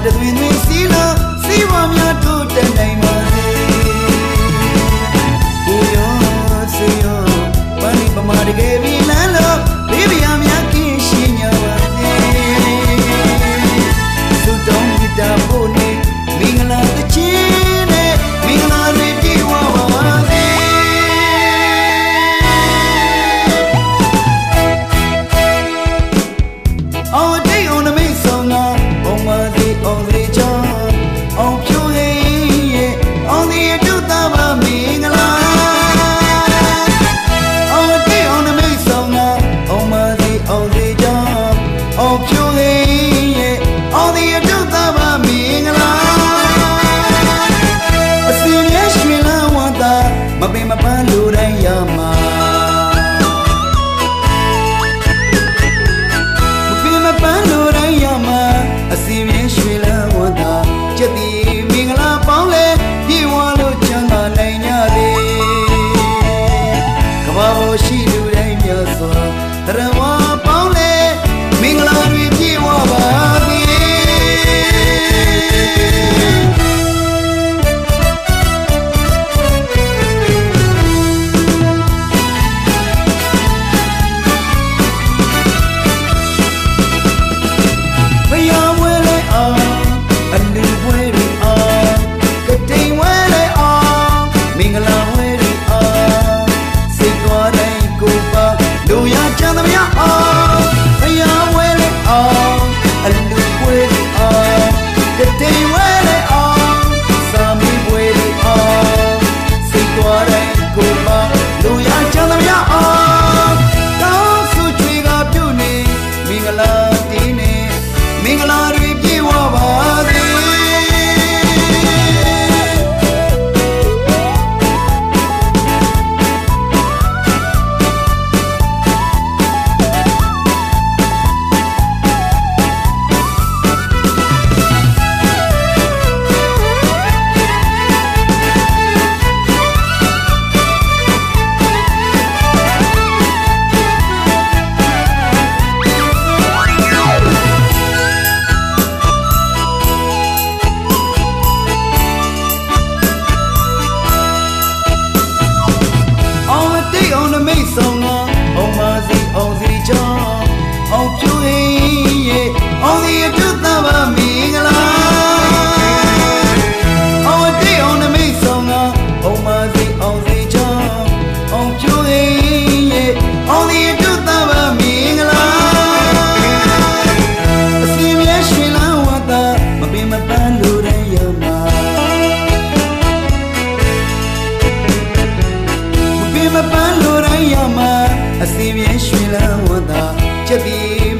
တသွင်းသွင်းစီလို့စီဝါများတို့တဲ့နိုင်ပါစေကိုရောစေရောပန်းဒီပမာတကယ်ပြီးလမ်းလို့ဘေးပြာများကင်းရှင်းညာပါစေသူတောင်းပြတာဖို့နေမင်္ဂလာတခြင်းနဲ့မင်္ဂလာတွေပြည့်ဝပါစေအောင်တိတ်အောင်နမိတ်ဆောင်တာဘုံပါစေအောင်စေချောအောင်ဖြိုးဟိရဲ့အောင်ဒီအတုသားပါမင်္ဂလာအောင်တိတ်အောင်နမိတ်ဆောင်တာဘုံပါစေအောင်စေချောအောင်ဖြိုးဟိရဲ့အောင်ဒီအတုသားပါမင်္ဂလာအစီမြဲရွှေလန်းဝါသာမပင်မပန်းလူတိုင်းရမှာပန်းလိုတိုင်းရမှာအစီမြဲရွှေလန်းဝတ်သာကျက်တီမင်္ဂလာပေါင်းလဲပြေဝါလို့ချမ်းသာနိုင်ကြသည်ကဘာပေါ်ရှိလူတိုင်းမြတ်စွာတရဝါပေါင်းလဲမင်္ဂလာတွေပြေဝပါသည်အစီမြဲရွှေလန်းဝတ်သာချက်ပြီး